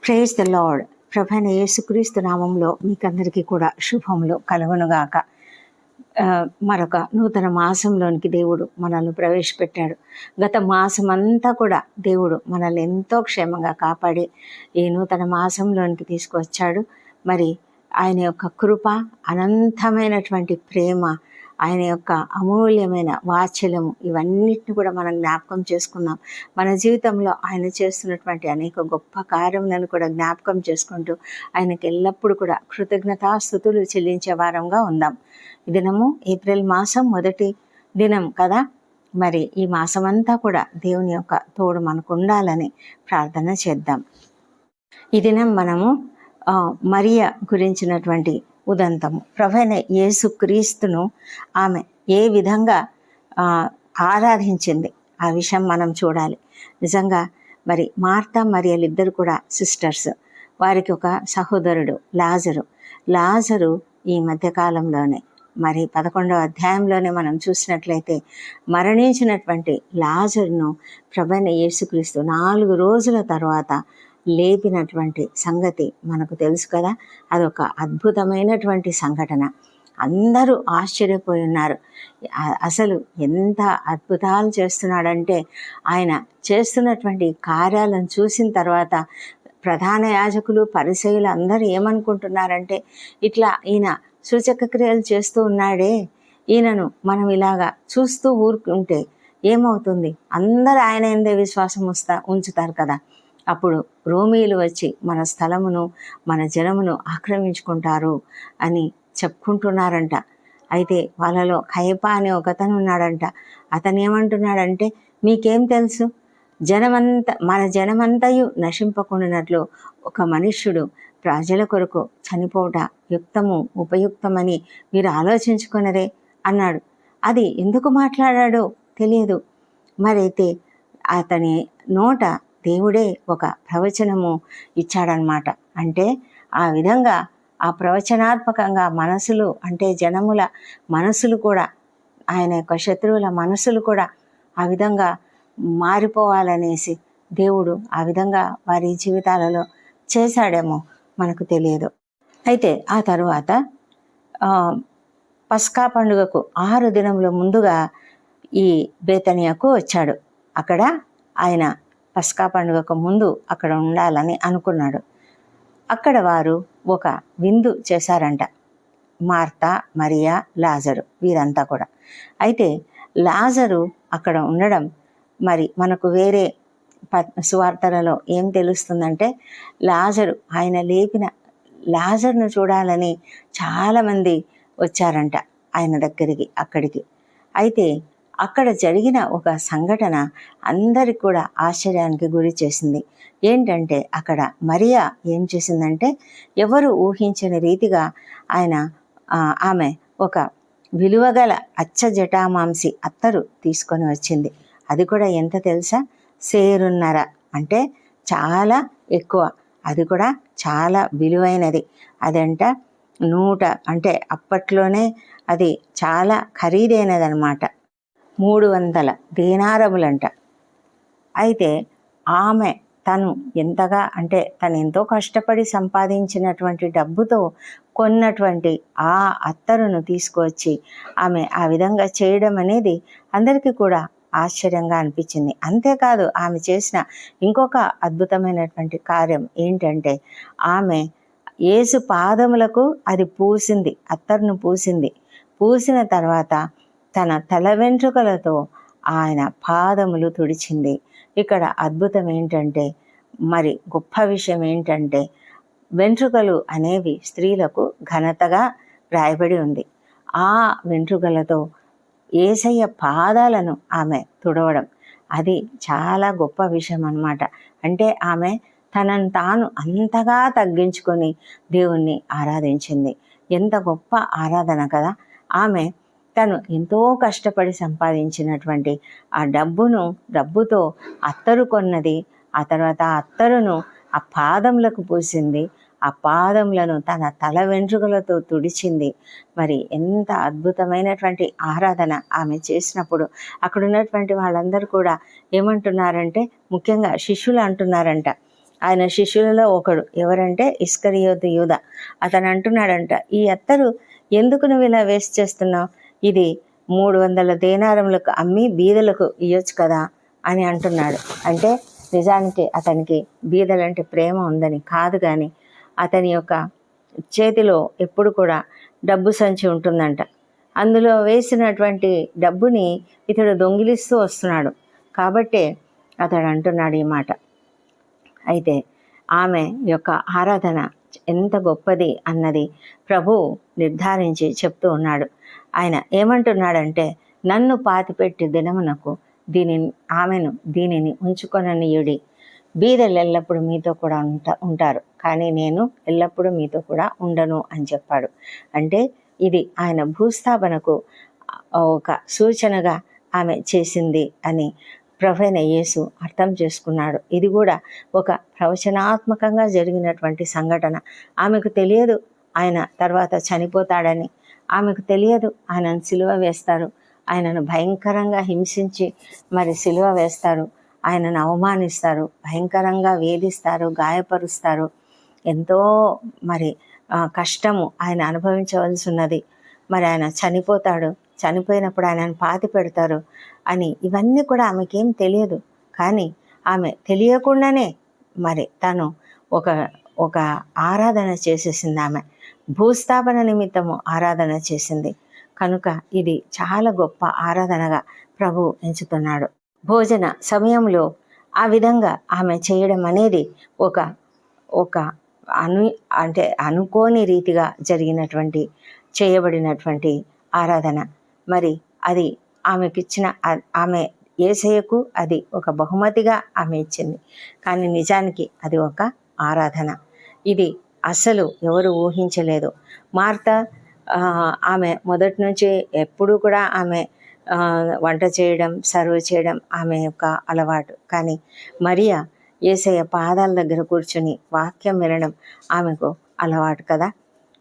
Praise the lord. ప్రభైన యేసుక్రీస్తు నామంలో మీకందరికీ కూడా శుభములు కలుగునుగాక. మరొక నూతన మాసంలోనికి దేవుడు మనల్ని ప్రవేశపెట్టాడు. గత మాసం అంతా కూడా దేవుడు మనల్ని ఎంతో క్షేమంగా కాపాడి ఈ నూతన మాసంలోనికి తీసుకువచ్చాడు. మరి ఆయన యొక్క కృప, అనంతమైనటువంటి ప్రేమ, ఆయన యొక్క అమూల్యమైన వాత్సల్యము, ఇవన్నిటిని కూడా మనం జ్ఞాపకం చేసుకుందాం. మన జీవితంలో ఆయన చేస్తున్నటువంటి అనేక గొప్ప కార్యములను కూడా జ్ఞాపకం చేసుకుంటూ ఆయనకి ఎల్లప్పుడూ కూడా కృతజ్ఞతాస్తుతులు చెల్లించే వారంగా ఉందాం. ఈ దినము ఏప్రిల్ మాసం మొదటి దినం కదా. మరి ఈ మాసమంతా కూడా దేవుని యొక్క తోడు మనకు ఉండాలని ప్రార్థన చేద్దాం. ఈ దినం మనము మరియ గురించినటువంటి ఉదంతము, ప్రభువైన యేసుక్రీస్తును ఆమె ఏ విధంగా ఆరాధించింది ఆ విషయం మనం చూడాలి. నిజంగా మరి మార్తా మరియలిద్దరు కూడా సిస్టర్స్. వారికి ఒక సహోదరుడు లాజరు ఈ మధ్యకాలంలోనే మరి 11వ అధ్యాయంలోనే మనం చూసినట్లయితే మరణించినటువంటి లాజరును ప్రభువైన యేసుక్రీస్తు 4 రోజుల తర్వాత లేపినటువంటి సంగతి మనకు తెలుసు కదా. అదొక అద్భుతమైనటువంటి సంఘటన. అందరూ ఆశ్చర్యపోయి ఉన్నారు. అసలు ఎంత అద్భుతాలు చేస్తున్నాడంటే, ఆయన చేస్తున్నటువంటి కార్యాలను చూసిన తర్వాత ప్రధాన యాజకులు, పరిసయ్యులు అందరూ ఏమనుకుంటున్నారంటే, ఇట్లా ఈయన సూచక క్రియలు చేస్తూ ఉన్నాడే, ఈయనను మనం ఇలాగా చూస్తూ ఊరుకుంటే ఏమవుతుంది? అందరూ ఆయన ఎందే విశ్వాసం ఉంచుతారు కదా. అప్పుడు రోమీయులు వచ్చి మన స్థలమును, మన జనమును ఆక్రమించుకుంటారు అని చెప్పుకుంటున్నారంట. అయితే వాళ్ళలో కయపా అనే ఒకతను ఉన్నాడంట. అతను ఏమంటున్నాడంటే, మీకేం తెలుసు? మన జనమంతయు నశింపకుండానట్లు ఒక మనుష్యుడు ప్రజల కొరకు చనిపోవట యుక్తము, ఉపయుక్తమని మీరు ఆలోచించుకున్నరే అన్నాడు. అది ఎందుకు మాట్లాడాడో తెలియదు. మరైతే అతని నోట దేవుడే ఒక ప్రవచనము ఇచ్చాడనమాట. అంటే ఆ విధంగా ఆ ప్రవచనాత్మకంగా మనసులు, అంటే జనముల మనసులు కూడా, ఆయన యొక్క శత్రువుల మనసులు కూడా ఆ విధంగా మారిపోవాలనేసి దేవుడు ఆ విధంగా వారి జీవితాలలో చేశాడేమో మనకు తెలియదు. అయితే ఆ తరువాత పస్కా పండుగకు 6 దినముల ముందుగా ఈ బేతనియాకు వచ్చాడు. అక్కడ ఆయన పస్కా పండుగకు ముందు అక్కడ ఉండాలని అనుకున్నాడు. అక్కడ వారు ఒక విందు చేశారంట, మార్తా, మరియా, లాజరు, వీరంతా కూడా. అయితే లాజరు అక్కడ ఉండడం మరి మనకు వేరే సువార్తలలో ఏం తెలుస్తుందంటే, ఆయన లేపిన లాజరును చూడాలని చాలామంది వచ్చారంట ఆయన దగ్గరికి, అక్కడికి. అయితే అక్కడ జరిగిన ఒక సంఘటన అందరికి కూడా ఆశ్చర్యానికి గురి చేసింది. ఏంటంటే, అక్కడ మరియా ఏం చేసిందంటే, ఎవరు ఊహించని రీతిగా ఆమె ఒక విలువగల అచ్చ జటామాంసి అత్తరు తీసుకొని వచ్చింది. అది కూడా ఎంత తెలుసా? 1.5 సేరు, అంటే చాలా ఎక్కువ. అది కూడా చాలా విలువైనది. అదంట 100, అంటే అప్పట్లోనే అది చాలా ఖరీదైనదనమాట. 300 దీనారములంట. అయితే తను ఎంతో కష్టపడి సంపాదించినటువంటి డబ్బుతో కొన్నటువంటి ఆ అత్తరును తీసుకువచ్చి ఆమె ఆ విధంగా చేయడం అనేది అందరికీ కూడా ఆశ్చర్యంగా అనిపించింది. అంతేకాదు, ఆమె చేసిన ఇంకొక అద్భుతమైనటువంటి కార్యం ఏంటంటే, ఆమె యేసు పాదములకు అది పూసింది, అత్తరును పూసింది. పూసిన తర్వాత తన తల వెంట్రుకలతో ఆయన పాదములు తుడిచింది. ఇక్కడ అద్భుతం ఏంటంటే, మరి గొప్ప విషయం ఏంటంటే, వెంట్రుకలు అనేవి స్త్రీలకు ఘనతగా రాయబడి ఉంది. ఆ వెంట్రుకలతో యేసయ్య పాదాలను ఆమె తుడవడం, అది చాలా గొప్ప విషయం అన్నమాట. అంటే ఆమె తనను తాను అంతగా తగ్గించుకొని దేవుణ్ణి ఆరాధించింది. ఎంత గొప్ప ఆరాధన కదా. తను ఎంతో కష్టపడి సంపాదించినటువంటి ఆ డబ్బుతో అత్తరు కొన్నది. ఆ తర్వాత ఆ అత్తరును ఆ పాదములకు పూసింది. ఆ పాదములను తన తల వెంట్రుకలతో తుడిచింది. మరి ఎంత అద్భుతమైనటువంటి ఆరాధన ఆమె చేసినప్పుడు అక్కడ ఉన్నటువంటి వాళ్ళందరూ కూడా ఏమంటున్నారంటే, ముఖ్యంగా శిష్యులు అంటున్నారంట, ఆయన శిష్యులలో ఒకడు, ఎవరంటే ఇస్కరియోతు యూద. అతను అంటున్నాడంట, ఈ అత్తరు ఎందుకు నువ్వు ఇలా వేస్ట్ చేస్తున్నావు? ఇది 300 దేనారములకు అమ్మి బీదలకు ఇవ్వచ్చు కదా అని అంటున్నాడు. అంటే నిజానికి అతనికి బీదలంటే ప్రేమ ఉందని కాదు, కానీ అతని యొక్క చేతిలో ఎప్పుడు కూడా డబ్బు సంచి ఉంటుందంట. అందులో వేసినటువంటి డబ్బుని ఇతడు దొంగిలిస్తూ వస్తున్నాడు. కాబట్టే అతడు అంటున్నాడు ఈ మాట. అయితే ఆమె యొక్క ఆరాధన ఎంత గొప్పది అన్నది ప్రభువు నిర్ధారించి చెప్తూ ఉన్నాడు. ఆయన ఏమంటున్నాడంటే, నన్ను పాతిపెట్టి దినమునకు దీనిని ఉంచుకొననీయుడి. బీదలు ఎల్లప్పుడూ మీతో కూడా ఉంటారు, కానీ నేను ఎల్లప్పుడూ మీతో కూడా ఉండను అని చెప్పాడు. అంటే ఇది ఆయన భూస్థాపనకు ఒక సూచనగా ఆమె చేసింది అని ప్రభువైన యేసు అర్థం చేసుకున్నాడు. ఇది కూడా ఒక ప్రవచనాత్మకంగా జరిగినటువంటి సంఘటన. ఆమెకు తెలియదు ఆయన తర్వాత చనిపోతాడని. ఆమెకు తెలియదు ఆయనను సిలువ వేస్తారు, ఆయనను భయంకరంగా హింసించి మరి సిలువ వేస్తారు, ఆయనను అవమానిస్తారు, భయంకరంగా వేధిస్తారు, గాయపరుస్తారు. ఎంతో మరి కష్టము ఆయన అనుభవించవలసి ఉన్నది. మరి ఆయన చనిపోతాడు, చనిపోయినప్పుడు ఆయనను పాతి పెడతారు అని ఇవన్నీ కూడా ఆమెకేం తెలియదు. కానీ ఆమె తెలియకుండానే మరి తను ఒక ఆరాధన చేసేసింది. ఆమె భూస్థాపన నిమిత్తము ఆరాధన చేసింది. కనుక ఇది చాలా గొప్ప ఆరాధనగా ప్రభువు ఎంచుతున్నాడు. భోజన సమయంలో ఆ విధంగా ఆమె చేయడం అనేది ఒక అనుకోని రీతిగా చేయబడినటువంటి ఆరాధన. మరి అది ఆమె యేసయ్యకు అది ఒక బహుమతిగా ఆమె ఇచ్చింది. కానీ నిజానికి అది ఒక ఆరాధన. ఇది అసలు ఎవరు ఊహించలేదు. మార్త ఆమె మొదటి నుంచి ఎప్పుడూ కూడా ఆమె వంట చేయడం, సర్వ్ చేయడం ఆమె యొక్క అలవాటు. కానీ మరియా యేసయ్య పాదాల దగ్గర కూర్చుని వాక్యం వినడం ఆమెకు అలవాటు కదా.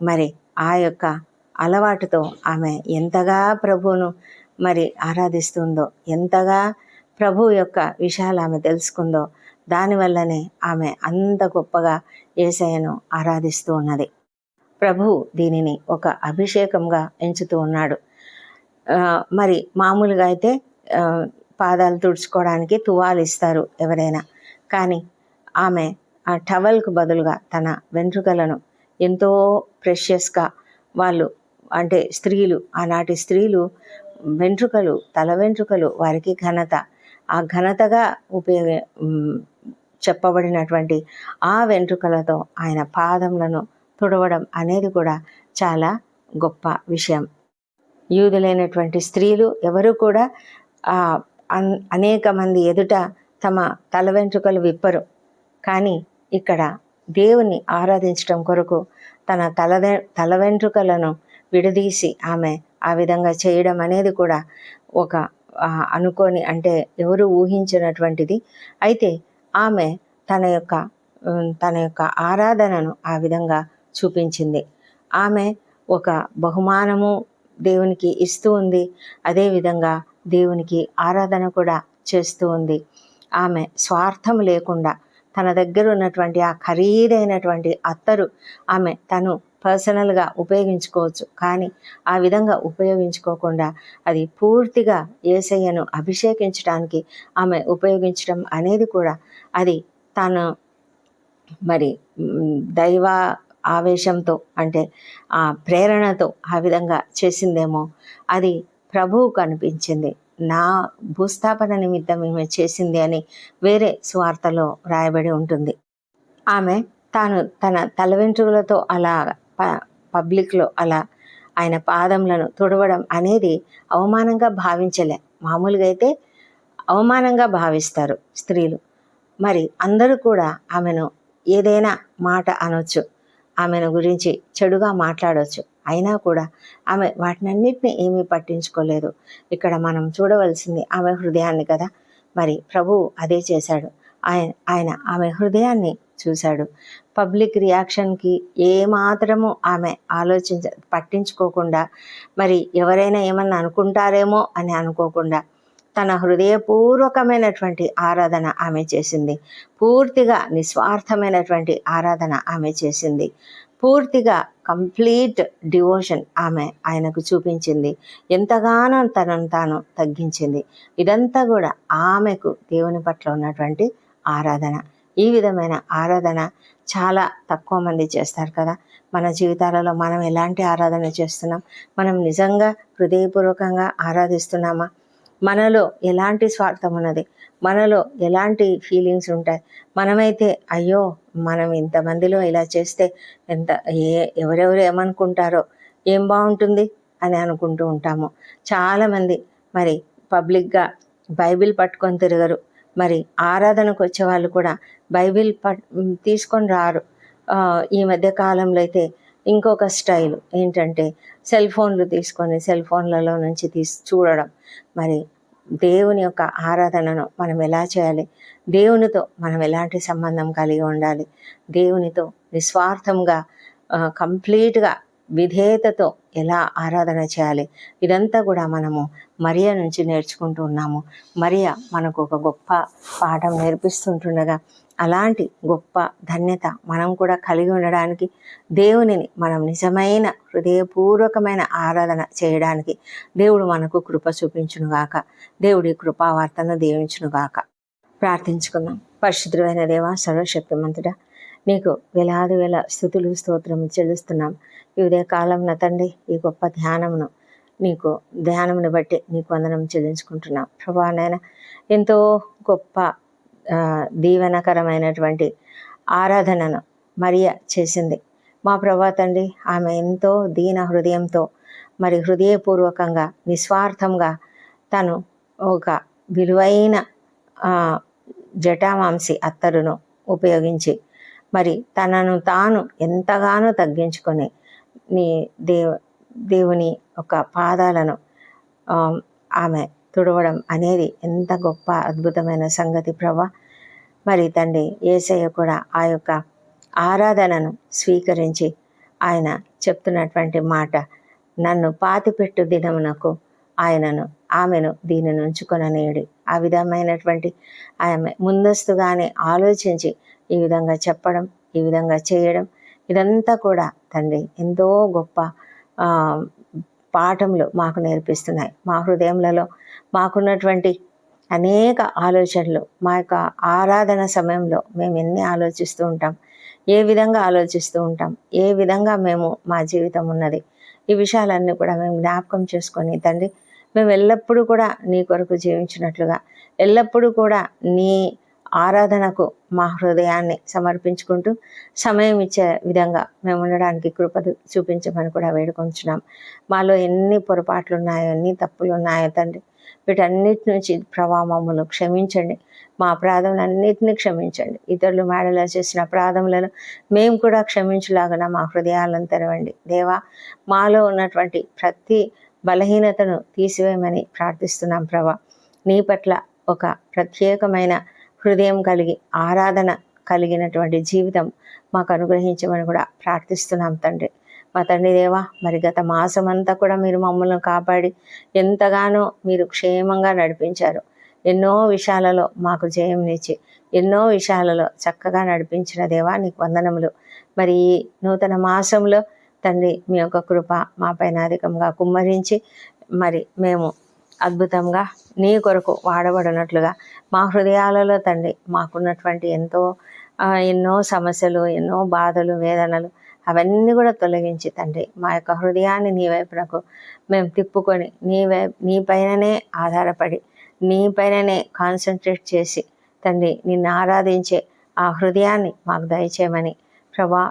మరి ఆ యొక్క అలవాటుతో ఆమె ఎంతగా ప్రభువును మరి ఆరాధిస్తుందో, ఎంతగా ప్రభు యొక్క విషయాలు ఆమె తెలుసుకుందో, దానివల్లనే ఆమె అంత గొప్పగా యేసయ్యను ఆరాధిస్తూ ఉన్నది. ప్రభు దీనిని ఒక అభిషేకంగా ఎంచుతూ ఉన్నాడు. మరి మామూలుగా అయితే పాదాలు తుడుచుకోవడానికి తువాలు ఇస్తారు ఎవరైనా, కానీ ఆమె ఆ టవల్కు బదులుగా తన వెంట్రుకలను ఎంతో ప్రెషియస్గా వాళ్ళు, అంటే స్త్రీలు, ఆనాటి స్త్రీలు వెంట్రుకలు, తల వెంట్రుకలు వారికి ఘనత. ఆ ఘనతగా చెప్పబడినటువంటి ఆ వెంట్రుకలతో ఆయన పాదములను తుడవడం అనేది కూడా చాలా గొప్ప విషయం. యూదులైనటువంటి స్త్రీలు ఎవరు కూడా అనేక మంది ఎదుట తమ తల వెంట్రుకలు విప్పరు. కానీ ఇక్కడ దేవుని ఆరాధించడం కొరకు తన తల వెంట్రుకలను విడదీసి ఆమె ఆ విధంగా చేయడం అనేది కూడా ఒక అనుకోని, అంటే ఎవరు ఊహించినటువంటిది. అయితే ఆమె తన యొక్క ఆరాధనను ఆ విధంగా చూపించింది. ఆమె ఒక బహుమానము దేవునికి ఇస్తూ ఉంది, అదేవిధంగా దేవునికి ఆరాధన కూడా చేస్తూ ఉంది. ఆమె స్వార్థం లేకుండా తన దగ్గర ఉన్నటువంటి ఆ ఖరీదైనటువంటి అత్తరు తను పర్సనల్గా ఉపయోగించుకోవచ్చు, కానీ ఆ విధంగా ఉపయోగించుకోకుండా అది పూర్తిగా యేసయ్యను అభిషేకించడానికి ఆమె ఉపయోగించడం అనేది కూడా అది తను మరి దైవ ఆవేశంతో, అంటే ఆ ప్రేరణతో ఆ విధంగా చేసిందేమో. అది ప్రభువుకు అనిపించింది, నా భూస్థాపన నిమిత్తం ఈమె చేసింది అని వేరే సువార్తలో రాయబడి ఉంటుంది. ఆమె తన తల వెంట్రుకలతో అలా పబ్లిక్లో అలా ఆయన పాదములను తుడవడం అనేది అవమానంగా భావించలే. మామూలుగా అయితే అవమానంగా భావిస్తారు స్త్రీలు. మరి అందరూ కూడా ఆమెను ఏదైనా మాట అనొచ్చు, ఆమెను గురించి చెడుగా మాట్లాడవచ్చు, అయినా కూడా ఆమె వాటినన్నిటిని ఏమీ పట్టించుకోలేదు. ఇక్కడ మనం చూడవలసింది ఆమె హృదయాన్ని కదా. మరి ప్రభువు అదే చేశాడు. ఆయన ఆమె హృదయాన్ని చూశాడు. పబ్లిక్ రియాక్షన్కి ఏమాత్రము ఆమె పట్టించుకోకుండా, మరి ఎవరైనా ఏమన్నా అనుకుంటారేమో అని అనుకోకుండా తన హృదయపూర్వకమైనటువంటి ఆరాధన ఆమె చేసింది. పూర్తిగా నిస్వార్థమైనటువంటి ఆరాధన ఆమె చేసింది. పూర్తిగా కంప్లీట్ డివోషన్ ఆమె ఆయనకు చూపించింది. ఎంతగానో తనను తాను తగ్గించింది. ఇదంతా కూడా ఆమెకు దేవుని పట్ల ఉన్నటువంటి ఆరాధన. ఈ విధమైన ఆరాధన చాలా తక్కువ మంది చేస్తారు కదా. మన జీవితాలలో మనం ఎలాంటి ఆరాధన చేస్తున్నాం? మనం నిజంగా హృదయపూర్వకంగా ఆరాధిస్తున్నామా? మనలో ఎలాంటి స్వార్థం ఉన్నది? మనలో ఎలాంటి ఫీలింగ్స్ ఉంటాయి? మనమైతే అయ్యో మనం ఇంతమందిలో ఇలా చేస్తే ఎవరెవరు ఏమనుకుంటారో, ఏం బాగుంటుంది అని అనుకుంటూ ఉంటాము. చాలామంది మరి పబ్లిక్గా బైబిల్ పట్టుకొని తిరగరు. మరి ఆరాధనకు వచ్చే వాళ్ళు కూడా బైబిల్ తీసుకొని రారు. ఈ మధ్య కాలంలో అయితే ఇంకొక స్టైల్ ఏంటంటే సెల్ ఫోన్లు తీసుకొని సెల్ ఫోన్లలో నుంచి చూడడం. మరి దేవుని యొక్క ఆరాధనను మనం ఎలా చేయాలి? దేవునితో మనం ఎలాంటి సంబంధం కలిగి ఉండాలి? దేవునితో నిస్వార్థంగా కంప్లీట్గా విధేయతతో ఎలా ఆరాధన చేయాలి? ఇదంతా కూడా మనము మరియ నుంచి నేర్చుకుంటూ ఉన్నాము. మరియ మనకు ఒక గొప్ప పాఠం నేర్పిస్తుంటుండగా అలాంటి గొప్ప ధన్యత మనం కూడా కలిగి ఉండడానికి, దేవునిని మనం నిజమైన హృదయపూర్వకమైన ఆరాధన చేయడానికి దేవుడు మనకు కృప చూపించునుగాక. దేవుడి కృపావార్తను దీవించునుగాక. ప్రార్థించుకుందాం. పరిశుద్ధుడైన దేవా, సర్వశక్తిమంతుడా, నీకు వేలాది వేల స్తుతులు స్తోత్రము చెల్లిస్తున్నాం. ఈ ఉదయ కాలంలో తండ్రి ఈ గొప్ప ధ్యానమును బట్టి నీకు వందనం చెల్లించుకుంటున్నాం. ప్రభా నాయన, ఎంతో గొప్ప దీవెనకరమైనటువంటి ఆరాధనను మరియ చేసింది. మా ప్రభా తండ్రి, ఆమె ఎంతో దీన హృదయంతో మరి హృదయపూర్వకంగా నిస్వార్థంగా తను ఒక విలువైన జటామాంసి అత్తరును ఉపయోగించి మరి తనను తాను ఎంతగానో తగ్గించుకొని నీ దేవుని యొక్క పాదాలను ఆమె తుడవడం అనేది ఎంత గొప్ప అద్భుతమైన సంగతి ప్రభా. మరి తండ్రి యేసయ్య కూడా ఆ యొక్క ఆరాధనను స్వీకరించి ఆయన చెప్తున్నటువంటి మాట, నన్ను పాతిపెట్టు దినమునకు ఆమెను దీనిని ఉంచుకొననేయుడి. ఆ విధమైనటువంటి ఆమె ముందస్తుగానే ఆలోచించి ఈ విధంగా చెప్పడం, ఈ విధంగా చేయడం, ఇదంతా కూడా తండ్రి ఎంతో గొప్ప పాఠములు మాకు నేర్పిస్తున్నాయి. మా హృదయములలో మాకున్నటువంటి అనేక ఆలోచనలు, మా యొక్క ఆరాధన సమయంలో మేము ఎన్ని ఆలోచిస్తూ ఉంటాం, ఏ విధంగా ఆలోచిస్తూ ఉంటాం, ఏ విధంగా మా జీవితం ఉన్నది, ఈ విషయాలన్నీ కూడా మేము జ్ఞాపకం చేసుకొని తండ్రి, మేము ఎల్లప్పుడూ కూడా నీ కొరకు జీవించినట్లుగా, ఎల్లప్పుడూ కూడా నీ ఆరాధనకు మా హృదయాన్ని సమర్పించుకుంటూ సమయం ఇచ్చే విధంగా మేము ఉండడానికి కృప చూపించమని కూడా వేడుకొంచున్నాం. మాలో ఎన్ని పొరపాట్లు ఉన్నాయో, ఎన్ని తప్పులు ఉన్నాయో తండ్రి, వీటన్నిటి నుంచి ప్రభావములు క్షమించండి. మా అపరాధములన్నిటినీ క్షమించండి. ఇతరులు మేడలో చేసిన అపరాధములను మేము కూడా క్షమించలాగన మా హృదయాలను తెరవండి. దేవా, మాలో ఉన్నటువంటి ప్రతి బలహీనతను తీసివేయమని ప్రార్థిస్తున్నాం ప్రభా. నీ పట్ల ఒక ప్రత్యేకమైన హృదయం కలిగి ఆరాధన కలిగినటువంటి జీవితం మాకు అనుగ్రహించమని కూడా ప్రార్థిస్తున్నాం తండ్రి. మా తండ్రి దేవా, మరి గత మాసం అంతా కూడా మీరు మమ్మల్ని కాపాడి ఎంతగానో మీరు క్షేమంగా నడిపించారు. ఎన్నో విషయాలలో మాకు జయంనిచ్చి ఎన్నో విషయాలలో చక్కగా నడిపించిన దేవా, నీకు వందనములు. మరి ఈ నూతన మాసంలో తండ్రి మీ యొక్క కృప మా పైన అధికంగా కుమ్మరించి మరి మేము అద్భుతంగా నీ కొరకు వాడబడినట్లుగా మా హృదయాలలో తండ్రి మాకున్నటువంటి ఎన్నో సమస్యలు, ఎన్నో బాధలు, వేదనలు అవన్నీ కూడా తొలగించి తండ్రి మా యొక్క హృదయాన్ని నీ వైపునకు మేము తిప్పుకొని నీ పైననే ఆధారపడి నీ పైననే కాన్సన్ట్రేట్ చేసి తండ్రి నిన్ను ఆరాధించే ఆ హృదయాన్ని మాకు దయచేయమని ప్రభా,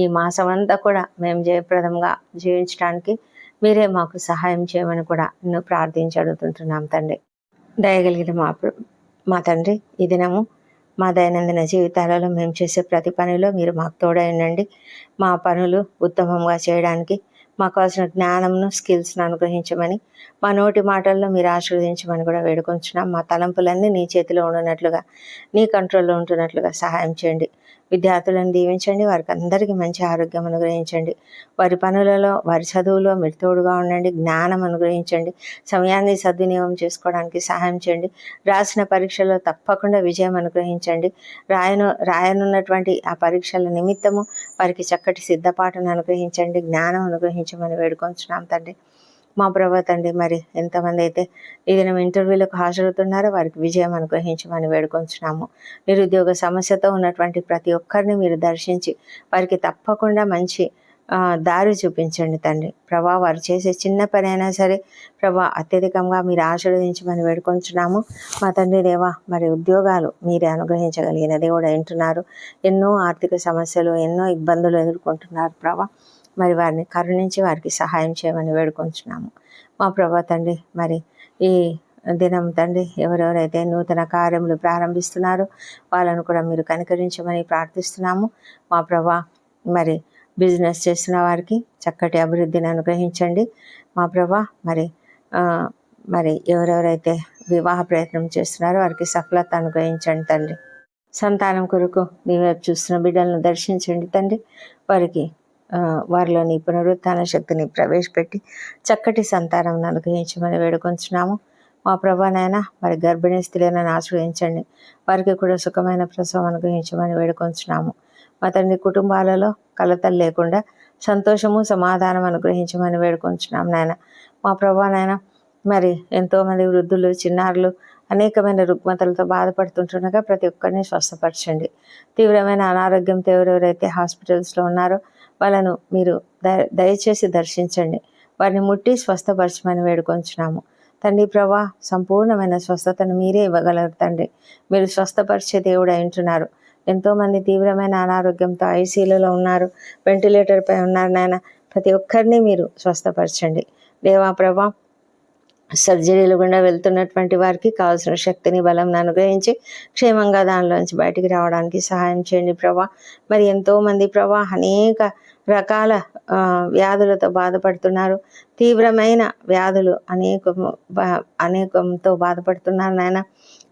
ఈ మాసం అంతా కూడా మేము జయప్రదంగా జీవించడానికి మీరే మాకు సహాయం చేయమని కూడా నిన్ను ప్రార్థించి అడుగుతుంటున్నాం తండ్రి. దయగలిగిన మా తండ్రి, ఈ దినము మా దైనందిన జీవితాలలో మేము చేసే ప్రతి పనిలో మీరు మాకు తోడైనండి. మా పనులు ఉత్తమంగా చేయడానికి మాకు కావాల్సిన జ్ఞానంను, స్కిల్స్ను అనుగ్రహించమని, మా నోటి మాటల్లో మీరు ఆశీర్వదించమని కూడా వేడుకొంచున్నాం. మా తలంపులన్నీ నీ చేతిలో ఉంటున్నట్లుగా, నీ కంట్రోల్లో ఉంటున్నట్లుగా సహాయం చేయండి. విద్యార్థులను దీవించండి, వారికి అందరికీ మంచి ఆరోగ్యం అనుగ్రహించండి. వారి పనులలో, వారి చదువులో మీరు తోడుగా ఉండండి, జ్ఞానం అనుగ్రహించండి, సమయాన్ని సద్వినియోగం చేసుకోవడానికి సహాయం చేయండి. రాసిన పరీక్షల్లో తప్పకుండా విజయం అనుగ్రహించండి. రాయనున్నటువంటి ఆ పరీక్షల నిమిత్తము వారికి చక్కటి సిద్ధపాటును అనుగ్రహించండి, జ్ఞానం అనుగ్రహించమని వేడుకొంచున్నాం తండ్రి. మా ప్రభా తండ్రి, మరి ఎంతమంది అయితే ఈ దినం ఇంటర్వ్యూలకు హాజరవుతున్నారో వారికి విజయం అనుగ్రహించమని వేడుకొంచున్నాము. నిరుద్యోగ సమస్యతో ఉన్నటువంటి ప్రతి ఒక్కరిని మీరు దర్శించి వారికి తప్పకుండా మంచి దారి చూపించండి తండ్రి. ప్రభా వారు చేసే చిన్న పని అయినా సరే ప్రభా అత్యధికంగా మీరు ఆశీర్వదించమని వేడుకొంచున్నాము. మా తండ్రి దేవా, మరి ఉద్యోగాలు మీరే అనుగ్రహించగలిగిన దేవుడు అంటున్నారు. ఎన్నో ఆర్థిక సమస్యలు, ఎన్నో ఇబ్బందులు ఎదుర్కొంటున్నారు ప్రభా. మరి వారిని కరుణించి వారికి సహాయం చేయమని వేడుకొంచున్నాము. మా ప్రభా తండ్రి, మరి ఈ దినం తండ్రి ఎవరెవరైతే నూతన కార్యములు ప్రారంభిస్తున్నారో వాళ్ళను కూడా మీరు కనికరించమని ప్రార్థిస్తున్నాము. మా ప్రభా, మరి బిజినెస్ చేస్తున్న వారికి చక్కటి అభివృద్ధిని అనుగ్రహించండి. మా ప్రభా, మరి ఎవరెవరైతే వివాహ ప్రయత్నం చేస్తున్నారో వారికి సఫలత అనుగ్రహించండి తండ్రి. సంతానం కొరకు మీ వైపు చూస్తున్న బిడ్డలను దర్శించండి తండ్రి. వారిలోని పునరుత్థాన శక్తిని ప్రవేశపెట్టి చక్కటి సంతానం అనుగ్రహించమని వేడుకొంచున్నాము. మా ప్రభానైనా మరి గర్భిణీ స్త్రీలను ఆశ్రయించండి, వారికి కూడా సుఖమైన ప్రసవం అనుగ్రహించమని వేడుకొంచున్నాము. మా తండ్రి కుటుంబాలలో కలతలు లేకుండా సంతోషము, సమాధానం అనుగ్రహించమని వేడుకొంచున్నాం నాయన. మా ప్రభానైనా మరి ఎంతోమంది వృద్ధులు, చిన్నారులు అనేకమైన రుగ్మతలతో బాధపడుతుంటుండగా ప్రతి ఒక్కరిని స్వస్థపరచండి. తీవ్రమైన అనారోగ్యంతో ఎవరెవరైతే హాస్పిటల్స్లో ఉన్నారో వాళ్ళను మీరు దయచేసి దర్శించండి, వారిని ముట్టి స్వస్థపరచమని వేడుకొంచున్నాము. తండ్రి ప్రభా, సంపూర్ణమైన స్వస్థతను మీరే ఇవ్వగలరు తండ్రి. మీరు స్వస్థపరిచే దేవుడు అంటున్నారు. ఎంతోమంది తీవ్రమైన అనారోగ్యంతో ఐసీయూలో ఉన్నారు, వెంటిలేటర్ పై ఉన్నారు నాయన. ప్రతి ఒక్కరిని మీరు స్వస్థపరచండి దేవా ప్రభా. సర్జరీలు గుండా వెళ్తున్నటువంటి వారికి కావాల్సిన శక్తిని, బలం అనుగ్రహించి క్షేమంగా దానిలోంచి బయటికి రావడానికి సహాయం చేయండి ప్రభా. మరి ఎంతోమంది ప్రభా అనేక రకాల వ్యాధులతో బాధపడుతున్నారు, తీవ్రమైన వ్యాధులు అనేకంతో బాధపడుతున్నారు నాయన.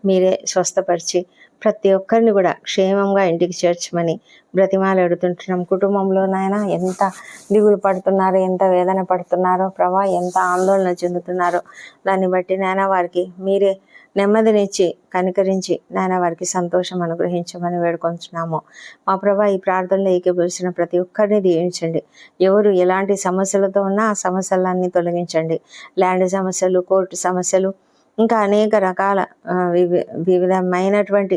మీరే స్వస్థపరిచి ప్రతి ఒక్కరిని కూడా క్షేమంగా ఇంటికి చేర్చమని బ్రతిమాలాడుతుంటున్నాం. కుటుంబంలో నాయన ఎంత దిగులు పడుతున్నారో, ఎంత వేదన పడుతున్నారో ప్రభా, ఎంత ఆందోళన చెందుతున్నారో దాన్ని బట్టి నాయన వారికి మీరే నెమ్మదినిచ్చి కనికరించి నాయన వారికి సంతోషం అనుగ్రహించమని వేడుకొంచున్నాము. మా ప్రభా, ఈ ప్రార్థనలో ఏకీభవించిన ప్రతి ఒక్కరిని దీవించండి. ఎవరు ఎలాంటి సమస్యలతో ఉన్నా ఆ సమస్యలన్నీ తొలగించండి. ల్యాండ్ సమస్యలు, కోర్టు సమస్యలు, ఇంకా అనేక రకాల వివిధమైనటువంటి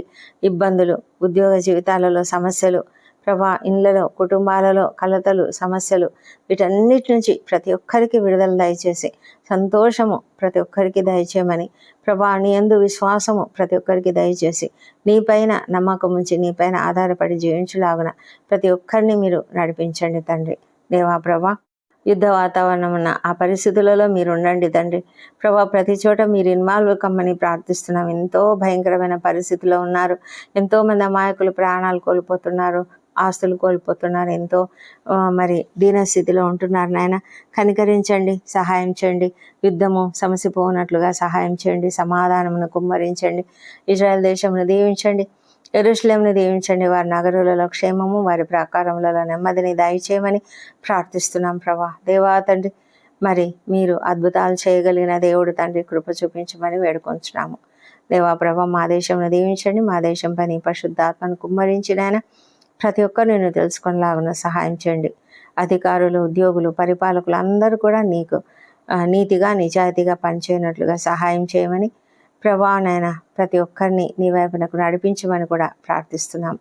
ఇబ్బందులు, ఉద్యోగ జీవితాలలో సమస్యలు ప్రభా, ఇళ్ళలో, కుటుంబాలలో కలతలు, సమస్యలు, వీటన్నిటి నుంచి ప్రతి ఒక్కరికి విడుదల దయచేసి సంతోషము ప్రతి ఒక్కరికి దయచేయమని ప్రభా, నీ యందు విశ్వాసము ప్రతి ఒక్కరికి దయచేసి నీపైన నమ్మకం ఉంచి నీపైన ఆధారపడి జీవించులాగున ప్రతి ఒక్కరిని మీరు నడిపించండి తండ్రి. దేవా ప్రభా, యుద్ధ వాతావరణం ఉన్న ఆ పరిస్థితులలో మీరు ఉండండి తండ్రి ప్రభా. ప్రతి చోట మీరు ఇన్వాల్వ్ కమ్మని ప్రార్థిస్తున్నాం. ఎంతో భయంకరమైన పరిస్థితిలో ఉన్నారు, ఎంతోమంది అమాయకులు ప్రాణాలు కోల్పోతున్నారు, ఆస్తులు కోల్పోతున్నారు, ఎంతో మరి దీనస్థితిలో ఉంటున్నారు నాయన. కనికరించండి, సహాయం చేయండి. యుద్ధము సమసిపోనట్లుగా సహాయం చేయండి, సమాధానమును కుమ్మరించండి. ఇజ్రాయెల్ దేశమును దీవించండి, యెరూషలేమును దీవించండి. వారి నగరులలో క్షేమము, వారి ప్రాకారములలో నెమ్మదిని దయచేయమని ప్రార్థిస్తున్నాం ప్రభా. దేవా తండ్రి, మరి మీరు అద్భుతాలు చేయగలిగిన దేవుడు తండ్రి, కృప చూపించమని వేడుకొంచున్నాము. దేవా ప్రభా, మా దేశంను దీవించండి. మా దేశంపై నీ పరిశుద్ధాత్మను కుమ్మరించినైనా ప్రతి ఒక్కరు నేను తెలుసుకునేలాగున సహాయం చేయండి. అధికారులు, ఉద్యోగులు, పరిపాలకులు అందరూ కూడా నీకు నీతిగా, నిజాయితీగా పనిచేయనట్లుగా సహాయం చేయమని ప్రభానైనా ప్రతి ఒక్కరిని నీ వైపునకు నడిపించమని కూడా ప్రార్థిస్తున్నాం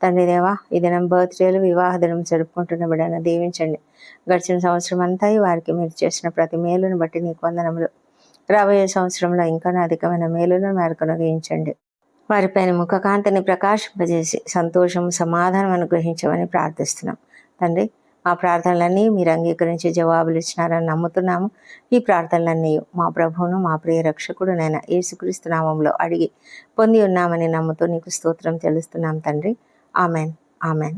తండ్రి దేవా. ఈ దినం బర్త్డేలు, వివాహ దినం జరుపుకుంటున్న బిడ్డను దీవించండి. గడిచిన సంవత్సరం అంతా వారికి మీరు చేసిన ప్రతి మేలును బట్టి నీకు వందనములు. రాబోయే సంవత్సరంలో ఇంకా అధికమైన మేలులను మేరకు అనుగ్రహించండి. వారిపైన ముఖకాంతిని ప్రకాశింపజేసి సంతోషం, సమాధానం అనుగ్రహించమని ప్రార్థిస్తున్నాం తండ్రి. మా ప్రార్థనలన్నీ మీరు అంగీకరించి జవాబులు ఇచ్చినారని నమ్ముతున్నాము. ఈ ప్రార్థనలన్నీ మా ప్రభువును, మా ప్రియ రక్షకుడు నైనా యేసుక్రీస్తు నామములో అడిగి పొంది ఉన్నామని నమ్ముతూ నీకు స్తోత్రం తెలుస్తున్నాం తండ్రి. Amen, amen.